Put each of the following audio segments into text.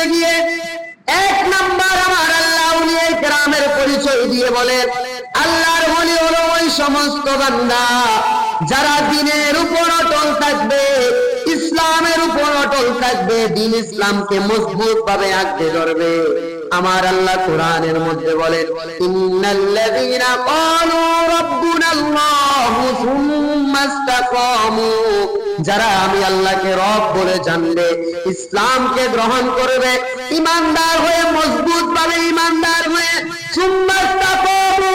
গিয়ে এক নাম্বার আমার আল্লাহ আউলিয়ায়ে কেরামের পরিচয় দিয়ে বলেন, আল্লাহর ওলি হলো ওই সমস্ত বান্দা যারা দ্বীনের উপর অটল থাকবে, ইসলামের উপর অটল থাকবে, দ্বীন ইসলামকে মজবুত ভাবে আঁকড়ে ধরবে। আমার আল্লাহ কোরআনের মধ্যে বলেন, ইন্নাল্লাযীনা ক্বালু রাব্বুনাল্লাহু সুম্মা ইসতাকামু, যারা আমি আল্লাহকে রব বলে জানবে, ইসলামকে গ্রহণ করবে, ঈমানদার হয়ে মজবুত ভাবে ঈমানদার হয়ে সুম্মা ইসতাকামু,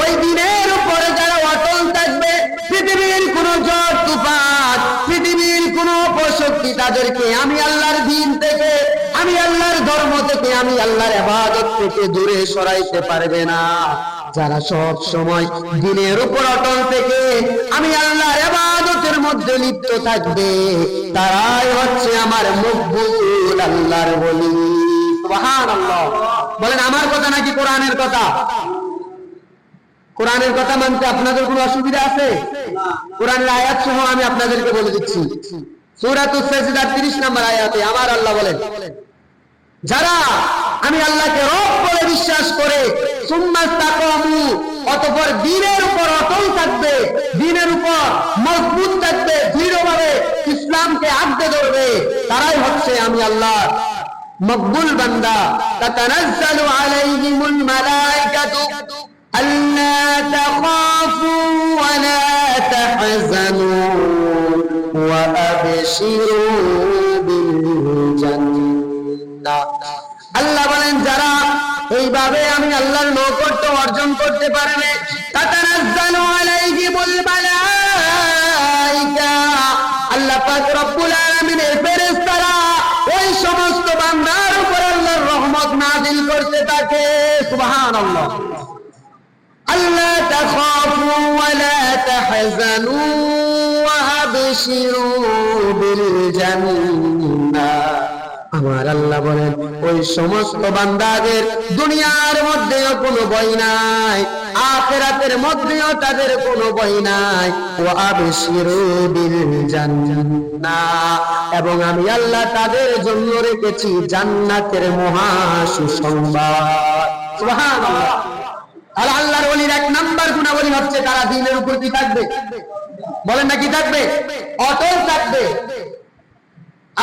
ওই দ্বীনের উপরে যারা অটল থাকবে, পৃথিবীর কোন ঝড় তুফান, পৃথিবীর কোন অপশক্তি তাদেরকে আমি আল্লাহর দ্বীন থেকে, আমি আল্লাহর ধর্ম থেকে, আমি আল্লাহর ইবাদত থেকে দূরে সরাইতে পারবে না। যারা সব সময় দ্বীনের উপর অটল থেকে আমি আল্লাহর ইবাদতের মধ্যে লিপ্ত থাকবে, তারাই হচ্ছে আমার মকবুল আল্লাহর ওলি। সুবহানাল্লাহ। বলেন আমার কথা নাকি কোরআনের কথা? কোরআনের কথা মানতে আপনাদের কোনো অসুবিধা আছে? কোরআনের আয়াত সহ আমি আপনাদেরকে বলে দিচ্ছি। সূরাতুস সাজদার 30 নম্বর আয়াতে আমার আল্লাহ বলেন, যারা আমি আল্লাহকে রব বলে বিশ্বাস করে সুম্মা ইসতাকামু, অতঃপর দ্বীনের উপর অটল থাকবে, দ্বীনের উপর মজবুত থাকবে, দৃঢ়ভাবে ইসলামকে আঁকড়ে ধরবে, তারাই হচ্ছে আমি আল্লাহ মকবুল বান্দা। তাতানাজ্জালু আলাইহিমুল মালাইকাতু আল্লা তাখাফু ওয়া লা তাহজানু ওয়া আবশিরু বিল জান্নাহ। আল্লাহ বলেন, যারা এইভাবে আমি আল্লাহর নৈকট্য অর্জন করতে পারবে, তাতানাজ্জালু আলাইহিমুল মালাইকা, আল্লাহ পাক রব্বুল আলামিনের ফেরেশতারা ওই সমস্ত বান্দার উপর আল্লাহর রহমত নাযিল করতে থাকে। সুবহানাল্লাহ। আল্লাহ তাখাফু ওয়া লা তাহজানু ওয়া আবশিরু বিল জান্নাহ। আমার আল্লাহ বলেন, ওই সমস্ত বান্দাদের দুনিয়ার মধ্যেও কোনো ভয় নাই, আখিরাতের মধ্যেও তাদের কোনো ভয় নাই। ওয়া আবশিরু বিল জান্নাহ, এবং আমি আল্লাহ তাদের জন্য রেখেছি জান্নাতের মহা সুসংবাদ। সুবহানাল্লাহ। আর আল্লাহর ওলির এক নাম্বার গুণাবলী হচ্ছে তারা দ্বীনের উপর কি থাকবে? বলেন না কি থাকবে? অটল থাকবে।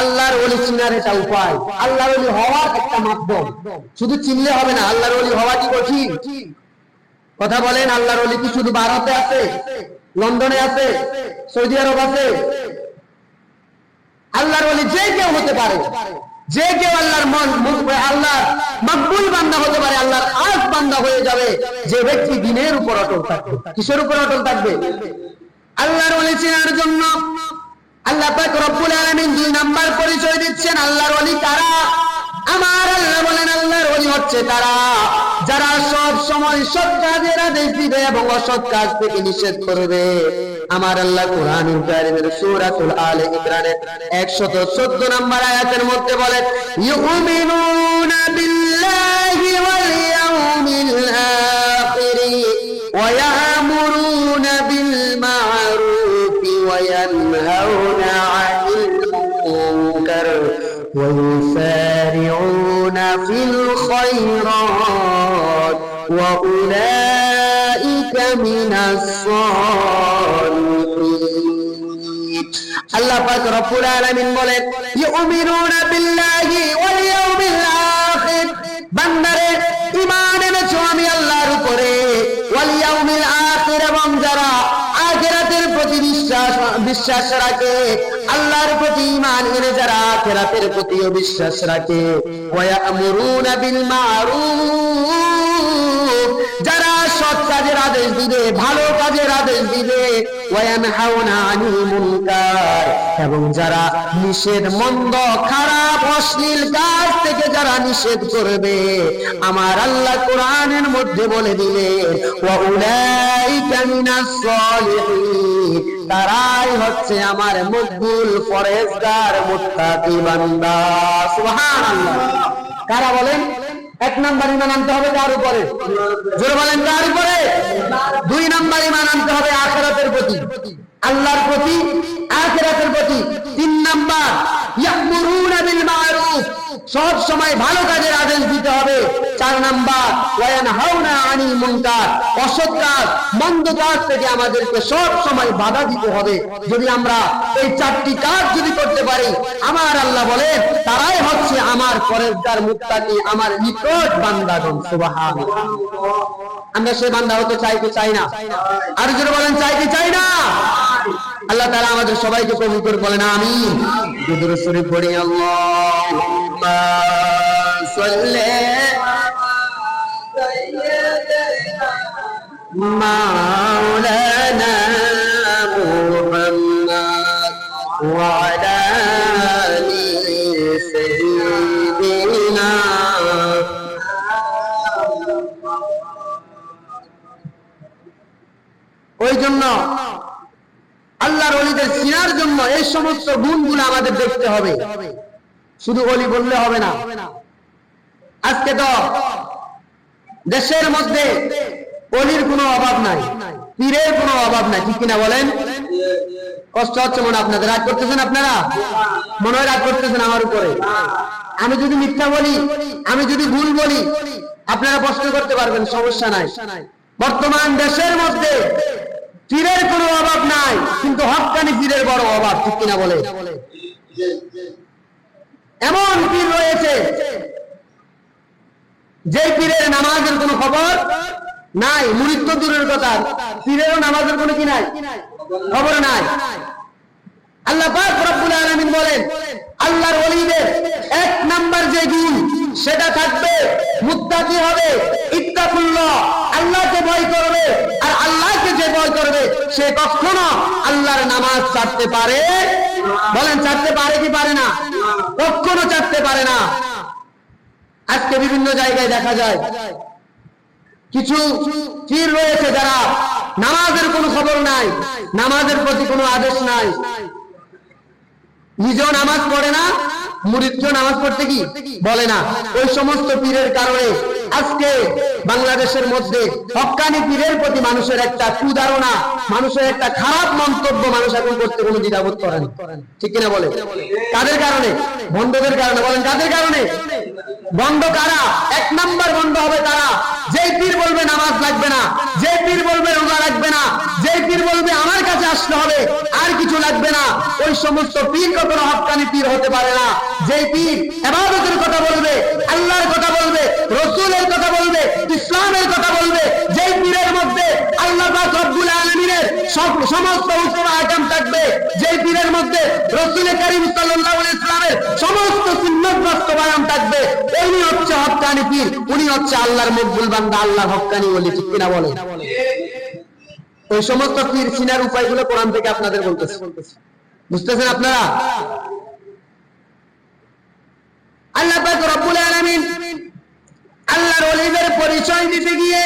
আল্লাহর ওলি চিনার এটা উপায়, আল্লাহর ওলি হওয়ার একটা মাধ্যম। শুধু চিনলে হবে না, আল্লাহর ওলি হওয়া কি কঠিন? কথা বলেন, আল্লাহর ওলি কি শুধু ভারতে আছে, লন্ডনে আছে, সৌদি আরব আছে? আল্লাহর ওলি যে কেউ হতে পারে, যে কেউ আল্লাহর আল্লাহর মকবুল বান্দা হতে পারে, আল্লাহর খাস বান্দা হয়ে যাবে যে ব্যক্তি দ্বীনের উপর অটল থাকবে। কিসের উপর অটল থাকবে? আল্লাহর ওলি চেনার জন্য আল্লাহ পাক রব্বুল আলামিন 2 নাম্বার পরিচয় দিচ্ছেন আল্লাহর ওলি কারা। আমার আল্লাহ বলেন, আল্লাহর ওলি হচ্ছে তারা যারা সব সময় সৎ কাজের আদেশ দিবে এবং অসৎ কাজ থেকে নিষেধ করবে। আমার আল্লাহ কোরআনুল কারীমের সূরাতুল আলে ইমরানের 114 নম্বর আয়াতের মধ্যে বলেন, ইউমিনুনা বিল্লাহি ওয়াল ইয়াউমিল আখির ওয়া ইয়ামুরুনা বিল মা'রুফি ওয়া ইয়ানহাউনা আনিল মুনকার ওয়া ইউসারিউনা ফিল খায়রাত ওয়া উলাইকা মিনাস সালিহিন। আল্লাহ পাক রব্বুল আলামিন বলেন, ইউমিনুনা বিল্লাহি ওয়াল ইয়াউমিল আখির, বান্দারে ঈমান এনেছো আমি আল্লাহর উপরে, ওয়াল ইয়াউমিল আখির, এবং যারা আখিরাতের প্রতি বিশ্বাস রাখে, আল্লাহর প্রতি ঈমান এনে যারা আখিরাতের প্রতি বিশ্বাস রাখে, ওয়া ইয়ামুরুনা বিল মা'রুফ, যারা সৎ কাজের আদেশ দিবে, ভালো কাজের আদেশ দিবে, ওয়া ইয়ানহাউনা আনিল মুনকার, এবং যারা নিষেধ, মন্দ, খারাপ, অশ্লীল কাজ থেকে যারা নিষেধ করবে। আমার আল্লাহ কোরআনের মধ্যে বলে দিলেন, ওয়া উলাইকা মিনাস সালিহিন, তারাই হচ্ছে আমার মকবুল পরেজগার মুত্তাকি বান্দা। সুবহানাল্লাহ। কারা বলেন? 1 নাম্বার ঈমান আনতে হবে কার উপরে? জোরে বলেন, কার উপরে? 2 নাম্বার ঈমান আনতে হবে আখিরাতের প্রতি, আল্লাহর প্রতি, আখিরাতের প্রতি। 3 নাম্বার ইয়ামুরুনা বিল মা'রুফ, সব সময় ভালো কাজের আদেশ দিতে হবে। 4 নাম্বার ওয়ায়ানহাউনা আনিল মুনকার, অসৎ কাজ মন্দ কাজ থেকে আমাদেরকে সব সময় বাধা দিতে হবে। যদি আমরা এই 4টি কাজ যদি করতে পারি, আমার আল্লাহ বলেন তারাই হচ্ছে আমার পরেরদার মুত্তাকি, আমার নিকট বান্দাগণ। সুবহানাল্লাহ। আমরা সেই বান্দা হতে চাই কি চাই না? আর যদি বলেন চাই কি চাই না? আল্লাহ তাআলা আমাদের সবাইকে কবুল করে বলেন আমিন। দুরূদ শরীফ পড়ি। আল্লাহুম্মা সাল্লি মাওলানা মুহাম্মদ ওয়া আলা আলি সাইয়্যিদিনা। ওই জন্য আল্লাহর ওলিদের চিনার জন্য এই সমস্ত গুণগুলো আমাদের দেখতে হবে। শুধু ওলি বললে হবে না। আজকে তো দেশের মধ্যে ওলির কোনো অভাব নাই, পীরের কোনো অভাব নাই, ঠিক কিনা বলেন? কষ্ট হচ্ছে মনে আপনাদের? রাগ করতেছেন আপনারা? মনে হয় রাগ করতেছেন আমার উপরে। আমি যদি মিথ্যা বলি, আমি যদি ভুল বলি, আপনারা প্রশ্ন করতে পারবেন, সমস্যা নাই। বর্তমান দেশের মধ্যে পীরের কোনো অভাব নাই, কিন্তু হক্কানি পীরের বড় অভাব, ঠিক কিনা বলে? এমন পীর রয়েছে যে পীরের নামাজের কোনো খবর নাই, মুরিদ তো দূরের কথা, পীরেরও নামাজের কোনো কি নাই, খবর নাই। আল্লাহ পাক রব্বুল আলামিন বলেন আল্লাহর ওলিদের 1 নাম্বার যে গুণ সেটা থাকবে মুত্তাকি হবে, ইত্তাকুল্লাহ, আল্লাহকে ভয় করবে। আর আল্লাহকে যে ভয় করবে সে কখনো আল্লাহর নামাজ ছাড়তে পারে, বলেন ছাড়তে পারে কি পারে না? কখনো ছাড়তে পারে না। আজকে বিভিন্ন জায়গায় দেখা যায় কিছু পীর রয়েছে যারা নামাজের কোনো খবর নাই, নামাজের প্রতি কোনো আদেশ নাই, নিজেও নামাজ পড়ে না, মুরিদকেও নামাজ পড়তে কি বলে না। ওই সমস্ত পীরের কারণে আজকে বাংলাদেশের মধ্যে হক্কানি পীরের প্রতি মানুষের একটা কুধারণা, মানুষের একটা খারাপ মন্তব্য মানুষ এখন করতে কোনো দ্বিধাবোধ করে না, ঠিক কিনা বলে? কাদের কারণে? বন্ধদের কারণে। বলেন কাদের কারণে? বন্ধ কারা? 1 নাম্বার বন্ধ হবে তারা যেই পীর বলবে নামাজ লাগবে না, যে পীর বলবে রোজা লাগবে না, যে পীর বলবে আমার কাছে আসতে হবে আর কিছু লাগবে না, ওই সমস্ত পীর কখনো হক্কানি পীর হতে পারে না। যেই পীর ইবাদতের কথা বলবে, আল্লাহর কথা বলবে, রাসূলের কথা বলবে, ইসলামের কথা বলবে, যেই পীরের মধ্যে আল্লাহ পাক রব্বুল আলামিনের সমস্ত হুকুম আহকাম থাকবে, যেই পীরের মধ্যে রাসূল কারীম সাল্লাল্লাহু আলাইহি ওয়াসাল্লামের সমস্ত সুন্নাত বাস্তবায়ন থাকবে, উনি হচ্ছে হক্কানি পীর, উনি হচ্ছে আল্লাহর মকবুল বান্দা, আল্লাহর হক্কানি ওলি, ঠিক কিনা বলে? ওই সমস্ত পীর চিনার উপায়গুলো কোরআন থেকে আপনাদের বলতেছে, বুঝতেছেন আপনারা? আল্লাহ পাক রব্বুল আলামিন আল্লাহর ওলিদের পরিচয় দিতে গিয়ে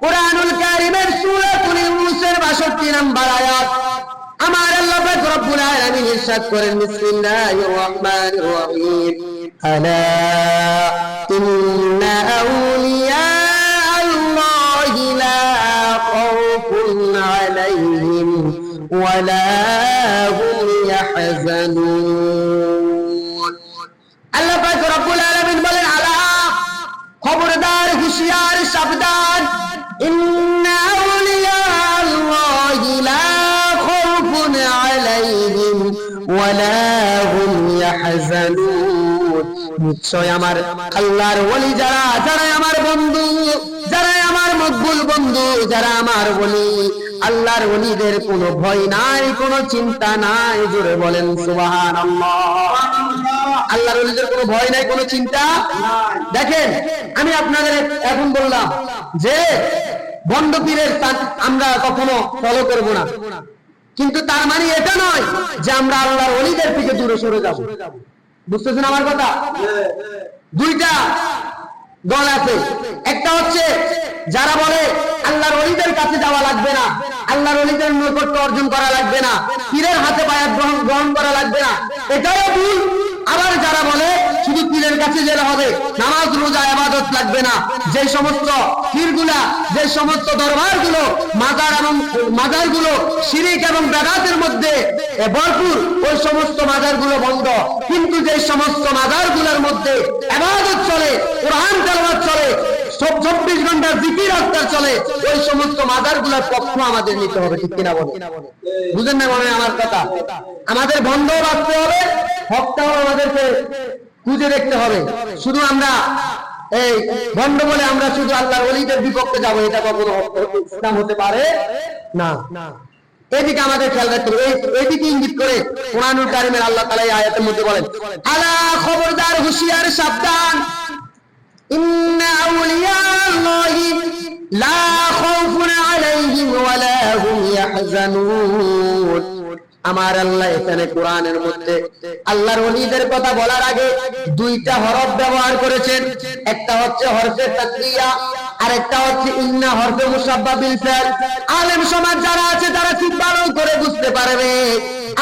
কুরআনুল কারীমের সূরাতুল ইউনূসের 62 নম্বর আয়াত আমার আল্লাহ পাক রব্বুল আলামিন ইরশাদ করেন, বিসমিল্লাহির রহমানির রহিম, আলা ইন্না আউলিয়া আল্লাহি লা খাউফুন আলাইহিম ওয়া লা হুম ইয়াহজানুন। আল্লাহ পাক রব্বুল আলামিন বলেন, আলা, খবরদার, হুঁশিয়ার, সাবধান, ইন্না আউলিয়া আল্লাহি লা খাউফুন আলাইহিম ওয়া লা হুম ইয়াহজানুন। নিশ্চয় আমার আল্লাহর ওলি যারা, যারা আমার বন্ধু, যারা আমার মকবুল বন্ধু, যারা আমার ওলি, আল্লাহর ওলিদের কোনো ভয় নাই, কোনো চিন্তা নাই। জোরে বলেন সুবহানাল্লাহ। আল্লাহর ওলিদের কোনো ভয় নাই, কোনো চিন্তা নাই। দেখেন, আমি আপনাদের এখন বললাম যে বন্ধ পীরের আমরা কখনো ফলো করব না, কিন্তু তার মানে এটা নয় যে আমরা আল্লাহর ওলিদের থেকে দূরে সরে যাব। বুঝতেছেন আমার কথা? দুইটা দল আছে। একটা হচ্ছে যারা বলে আল্লাহর ওলিদের কাছে যাওয়া লাগবে না, আল্লাহর ওলিদের নৈকট্য অর্জন করা লাগবে না, পীরের হাতে বায়াত গ্রহণ করা লাগবে না, এটাও ভুল। আবার যারা বলে শুধু পীরের কাছে যেতে হবে, নামাজ রোজা ইবাদত লাগবে না, যে সমস্ত পীরগুলা, যে সমস্ত দরবারগুলো মাজারগুলো শিরিক এবং বেদাতের মধ্যে ভরপুর, ওই সমস্ত মাজারগুলো বন্ধ। কিন্তু যে সমস্ত মাজারগুলোর মধ্যে ইবাদত চলে, কোরআন তেলাওয়াত চলে, 24 ঘন্টা জিকির আজকার চলে, ওই সমস্ত মাজারগুলোর পক্ষ আমাদের নিতে হবে। ঠিক কিনা বলেন? বুঝেন না মনে আমার কথা? আমাদের বন্ধ রাখতে হবে, হকটাও আমাদেরকে খুঁজে দেখতে হবে। শুধু আমরা এই বন্ধ বলে আমরা শুধু আল্লাহর ওলিদের বিপক্ষে যাব, এটা কখনো ইসলাম হতে পারে না। এদিকে আমাদের খেয়াল রাখতে হবে। এইদিকে ইঙ্গিত করে কোরআনুল কারীমের আল্লাহ তাআলা এই আয়াতের মধ্যে বলেন, আলা খবরদার, হুঁশিয়ার, সাবধান, ইন্না আউলিয়া আল্লাহি লা খাউফুন আলাইহিম ওয়া লা হুম ইয়াহজানুন। আমার আল্লাহ এখানে কোরআনের মধ্যে আল্লাহর ওলিদের কথা বলার আগে দুইটা হরফ ব্যবহার করেছেন। একটা হচ্ছে হরফে তাকরিয়া, আর একটা হচ্ছে ইন্না, হরফে মুসাব্বা বিল ফাল। আলেম সমাজ যারা আছে তারা খুব ভালো করে বুঝতে পারবে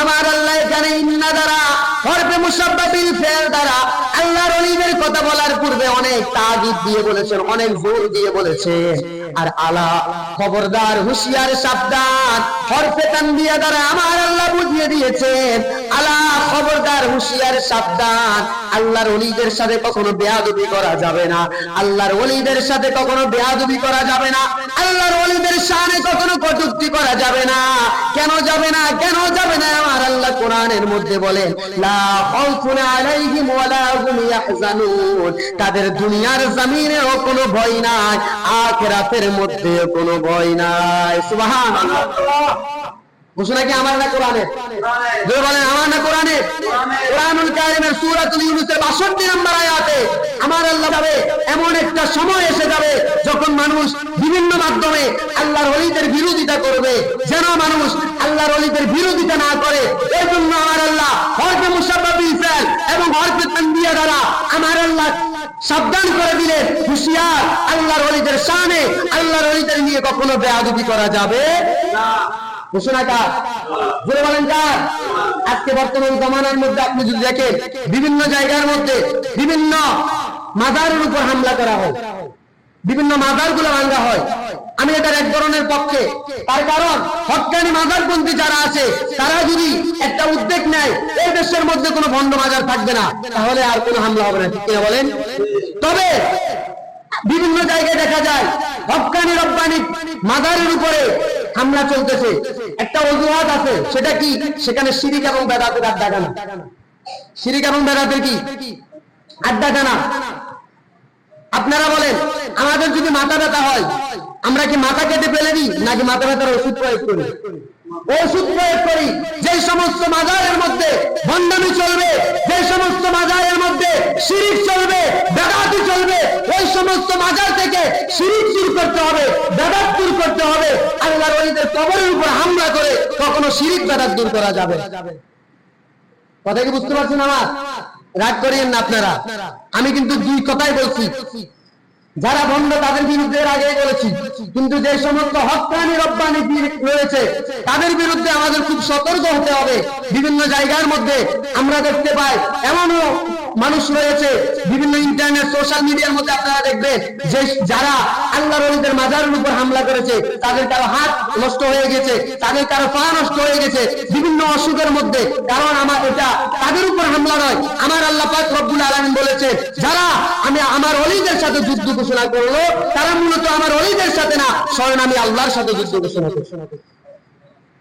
আমার আল্লাহ এখানে ইন্না দ্বারা, হরফে মুসাব্বা বিল ফাল দ্বারা আল্লাহর ওলিদের কথা বলার পূর্বে অনেক তাগিদ দিয়ে বলেছেন, অনেক জোর দিয়ে বলেছেন। আর আলা, খবরদার, হুঁশিয়ার, সাবধান, হরফে তানবিয়া দ্বারা আমার আল্লাহ বুঝিয়ে দিয়েছেন, আলা, খবরদার, হুঁশিয়ার, সাবধান, আল্লাহর ওলিদের সাথে কখনো বেয়াদবি করা যাবে না। আল্লাহর ওলিদের সাথে কখনো বেয়াদবি করা যাবে না। আল্লাহর ওলিদের শানে কখনো কটূক্তি করা যাবে না। কেন যাবে না? কেন যাবে না? আমার আল্লাহ কোরআনের মধ্যে বলেন, লা খাউফুন আলাইহিম ওয়া লা হুম ইয়াহজানুন। তাদের দুনিয়ার জমিনেও কোনো ভয় নাই, আখিরাতের মধ্যেও কোনো ভয় নাই। সুবহানাল্লাহ। ঘোষণা কি আমার না কোরআনে? জোরে বলেন, আমার না কোরআনে? কোরআনুল কারীমের সূরাতুল ইউনূসের 62 নম্বর আয়াতে আমার আল্লাহ বলে, এমন একটা সময় এসে যাবে যখন মানুষ বিভিন্ন মাধ্যমে আল্লাহর ওলিদের বিরোধিতা করবে। যেন মানুষ আল্লাহর ওলিদের বিরোধিতা না করে, এই জন্য আমার আল্লাহ হরফে মুসাব্বা বিল ফাল এবং হরফে তানবিয়া দ্বারা আমার আল্লাহ সাবধান করে দিলেন, হুঁশিয়ার, আল্লাহর ওলিদের শানে, আল্লাহর ওলিদের নিয়ে কখনো বেয়াদবি করা যাবে না। ঘোষণা কার? বলে বলেন কার? আজকে বর্তমান জমানার মধ্যে আপনি যদি দেখেন, বিভিন্ন জায়গার মধ্যে বিভিন্ন মাজারের উপর হামলা করা হয়, বিভিন্ন মাজারগুলো ভাঙা হয়। আমি এটার এক ধরনের পক্ষে। তার কারণ হক্কানি মাজারপন্থী যারা আছে তারা যদি একটা উদ্যোগ নেয়, এই দেশের মধ্যে কোনো ভণ্ড মাজার থাকবে না, তাহলে আর কোনো হামলা হবে না। ঠিক কিনা বলেন? তবে বিভিন্ন জায়গায় দেখা যায় হক্কানি রব্বানি মাজারের উপরে হামলা চলতেছে। একটা অজুহাত আছে, সেটা কি? সেখানে শিরিক এবং বেদাতের আড্ডাখানা। শিরিক এবং বেদাতের কি আড্ডাখানা। আপনারা বলেন, আমাদের যদি মাথা ব্যথা হয়, আমরা কি মাথা কেটে ফেলে দিই, নাকি মাথা ব্যথার ওষুধ প্রয়োগ করি? ওষুধ প্রয়োগ করি। যে সমস্ত মাজারের মধ্যে ভণ্ডামি চলবে, যে সমস্ত মাজারের মধ্যে শিরিক চলবে, বেদাতি চলবে, ওই সমস্ত মাজার থেকে শিরিক দূর করতে হবে, বেদাত দূর করতে হবে। আল্লাহর ওলিদের কবরের উপর হামলা করে কখনো শিরিক বেদাত দূর করা যাবে। কথা কি বুঝতে পারছেন আমার? রাগ করিয়েন না আপনারা। আমি কিন্তু দুই কথাই বলছি। যারা ভণ্ড তাদের বিরুদ্ধে আগে বলেছি, কিন্তু যে সমস্ত হক্কানি রব্বানি রয়েছে তাদের বিরুদ্ধে আমাদের খুব সতর্ক হতে হবে। বিভিন্ন জায়গার মধ্যে আমরা দেখতে পাই এমনও মানুষ রয়েছে, বিভিন্ন ইন্টারনেট, সোশ্যাল মিডিয়ার মধ্যে আপনারা দেখবেন যে যারা আল্লাহর ওলিদের মাজারের উপর হামলা করেছে, তাদের কারো হাত নষ্ট হয়ে গেছে, তাদের কারো পা নষ্ট হয়ে গেছে, বিভিন্ন অসুখের মধ্যে। কারণ আমার এটা তাদের উপর হামলা নয়। আমার আল্লাহ পাক রব্বুল আলামিন বলেছে, যারা আমার ওলিদের সাথে যুদ্ধ ঘোষণা করলো, তারা মূলত আমার ওলিদের সাথে না, স্বয়ং আমি আল্লাহর সাথে যুদ্ধ ঘোষণা করছি।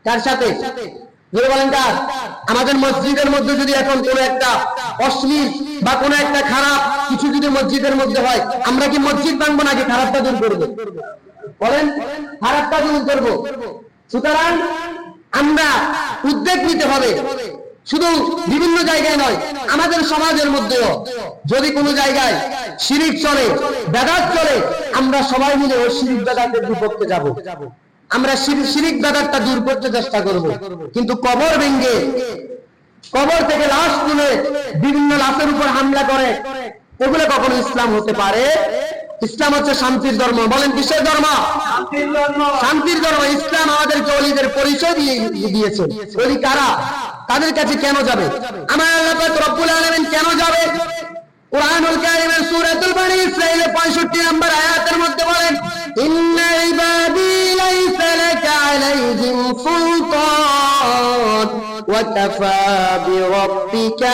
কার সাথে? জোরে বলেন কার? আমাদের মসজিদের মধ্যে যদি এখন কোনো একটা অশ্লীল বা কোনো একটা খারাপ কিছু যদি মসজিদের মধ্যে হয়, আমরা কি মসজিদ ভাঙবো নাকি খারাপটা দূর করবো? বলেন, খারাপটা দূর করবো। সুতরাং আমরা উদ্যোগ নিতে হবে, শুধু বিভিন্ন জায়গায় নয়, আমাদের সমাজের মধ্যেও যদি কোনো জায়গায় শিরিক চলে, বেদাত চলে, আমরা সবাই মিলে ওই শিরিক বেদাতের বিপক্ষে যাব। আমরা শিরিক বেদাতটা দূর করতে চেষ্টা করব। কিন্তু কবর ভেঙে, কবর থেকে লাশ তুলে বিভিন্ন লাশের উপর হামলা করে, এগুলো কখনো ইসলাম হতে পারে? ইসলাম হচ্ছে শান্তির ধর্ম। বলেন, কিসের ধর্ম? শান্তির ধর্ম। শান্তির ধর্ম। ইসলাম আমাদেরকে ওলিদের পরিচয় দিয়েছে। ওলি কারা? তাদের কাছে কেন যাবে? আমার আল্লাহ পাক রব্বুল আলামিন কেন যাবে? কুরআনুল কারীমের সূরাতুল বনী ইসরাঈলের 65 নম্বর আয়াতের মধ্যে বলেন, ইন্না ইবাদি লাইসা লাকা আলাইহিম সুলতান ওয়া কাফা বিরাব্বিকা